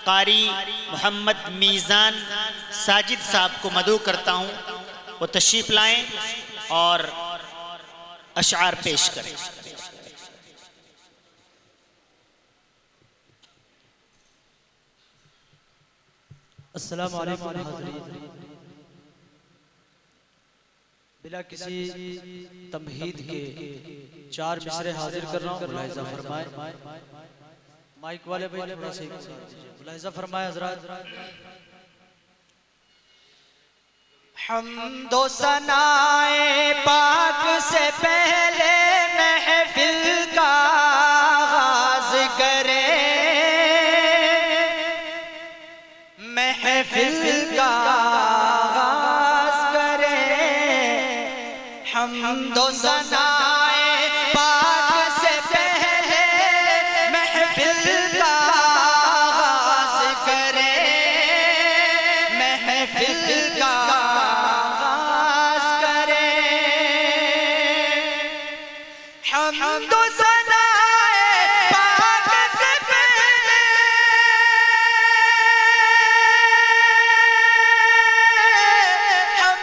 कारी मोहम्मद मीज़ान साजिद साहब को मदऊ करता हूँ, वो तशरीफ़ लाएं और अशआर पेश करें। अस्सलामु अलैकुम हाज़रीन, बिला किसी तमहीद के 4 मिसरे हाजिर कर रहा हूँ। मुलाहिज़ा फरमाए, माइक वाले भाई थोड़ा सा मुलाहिज़ा फरमाए हज़रात। हम्दो सनाए पाक से पहले महफिल का आगाज़ करें, महफिल का आगाज़ करें। हम्दो सनाए पाक से पहले महफिल का आगाज़ करें, महफिल का हम्दो सनाए पाक से पहले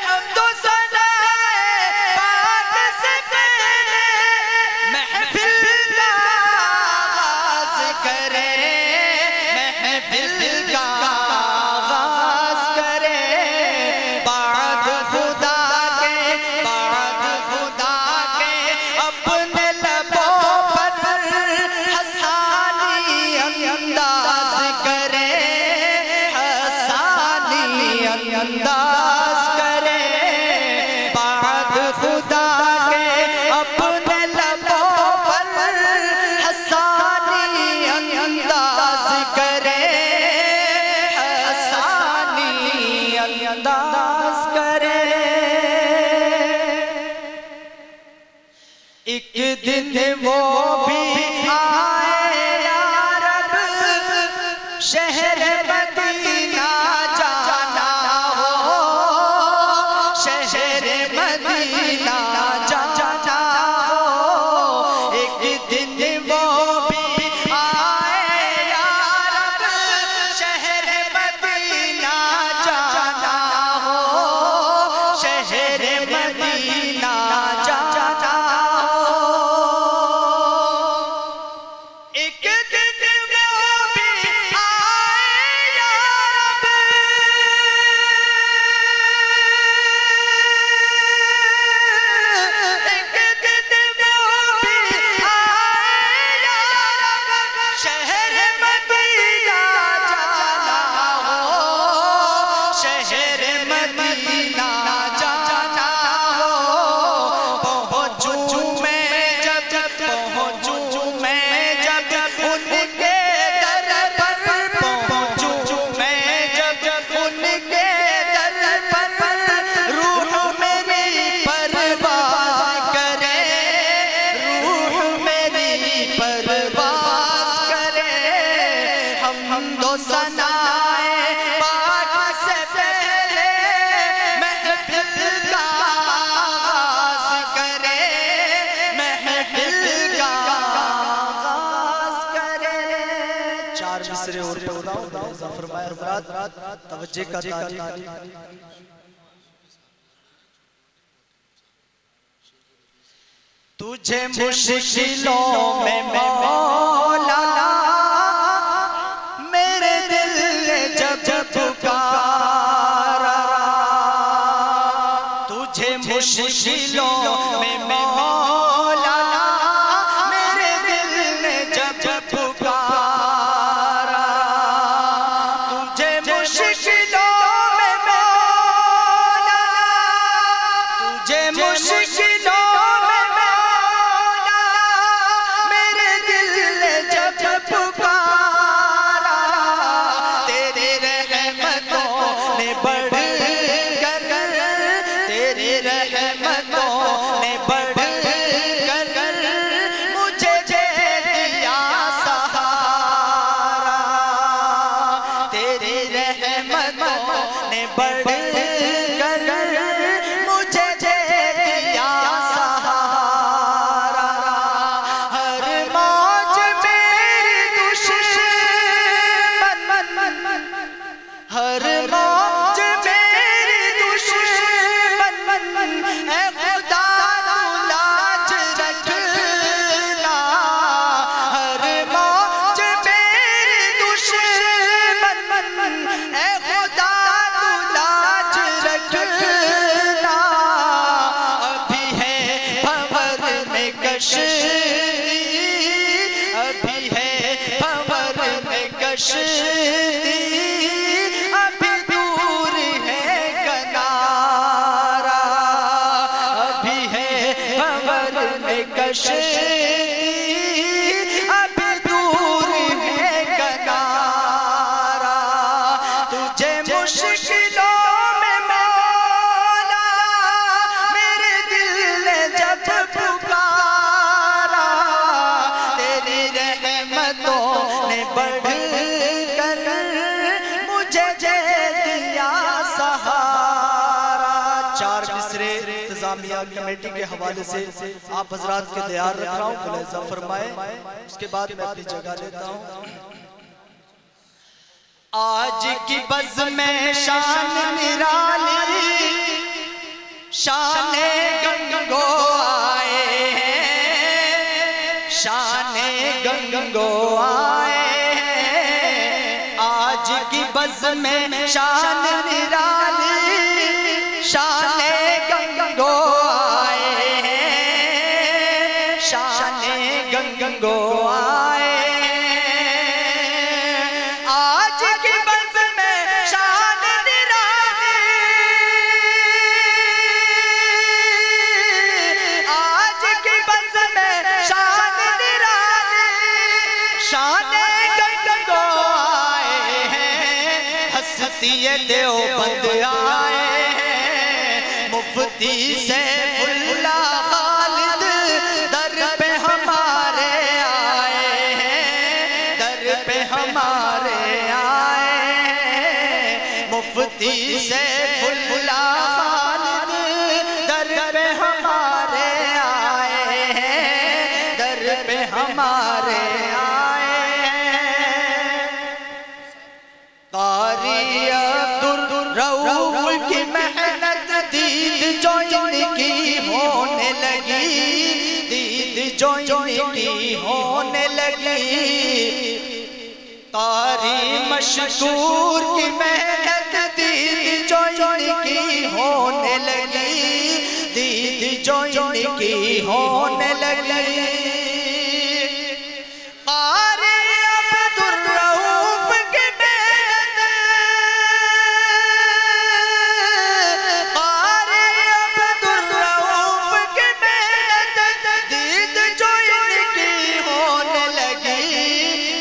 हम्दो सनाए पाक से पहले महफिल का आगाज़ करें, महफिल का आगाज़ करें। बाद खुदा के, बाद खुदा के अपने अंदाज करें, हसानी अंदाज करें। बाद खुदा के अपने लबों पर हसानी अंदाज करें, हसानी अंदाज करें। एक दिन वो भी शहर मदीना जाना हो, शहर मदीना जाना हो। एक दिन वो भी आए या रब, शहर मदीना जाना हो, शहर मदीना जाना हो। एक दिन हम्दो सनाए पाक से पहले महफिल का आगाज़ करें, महफिल का आगाज़ करें। 4 मिसरे और पढ़ाओ, फरमाए हज़रात तवज्जो का तारीख। तुझे मुश्किलों में मौला मेरे दिल ने जब पुकारा, तुझे मुश्किलों में मौला मेरे दिल ने जब पुकारा। तुझे मुश्किलों में मौला, तुझे मुश्किलों में मौला मेरे दिल ने जब कश्ती, अभी है भंवर में कश्ती, अभी दूर है किनारा, अभी है भंवर में कश्ती, अभी दूर है किनारा। तुझे मुश्किलों में मौला मेरे दिल ने जब पुकारा, तेरी रहमतों ने बढ़ कर मुझे दे दिया सहारा। 4 मिसरे इंतजामिया कमेटी के हवाले से आप हजरात के तैयार रख रहा हूँ, मुलाहिजा फरमाए। उसके बाद मैं अपनी जगह लेता हूँ। आज की बज़ में शान निराली, शान गंगो आए हैं, शान गंगो आए हैं। आज की बज़ में शान निराली, शान गंगो आए हैं, शान गंगो आए हैं। आज की बज़ में शान निराली, आज की बज़ में शान निराली, शान गंगो आए हैं। हस्ती देवबंद आए हैं, मुफ्ती से फुल्ला खालिद दर पे हमारे आए हैं, दर पे हमारे आए हैं। मुफ्ती से फुल्ला खालिद दर पे हमारे आए हैं, दर पे हमारे आए हैं। कारी अब्दुल रऊफ की मेहनत दीद जो इनकी होने लगी, दीद जो इनकी होने लगी। कारी मशकूर की मेहनत दीद जो इनकी होने लगी, दीद जो इनकी होने लगी। कारी अब्दुल रऊफ की मेहनत, कारी अब्दुल रऊफ की मेहनत दीद जो इनकी होने लगी,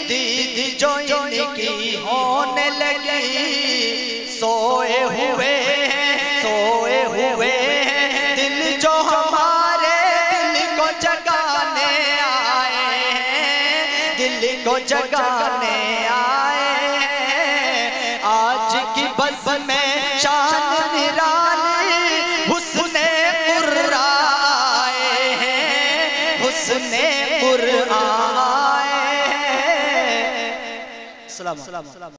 दीद जो इनकी होने लगी। सोए हुए हैं, सोए हुए हैं दिल जो हमारे, दिल को जगाने आए हैं, दिल को जगाने आए हैं। आज की बज़ में शान निराली, हुस्ने कुर्रा आए हैं, हुस्ने कुर्रा आए हैं। सलाम।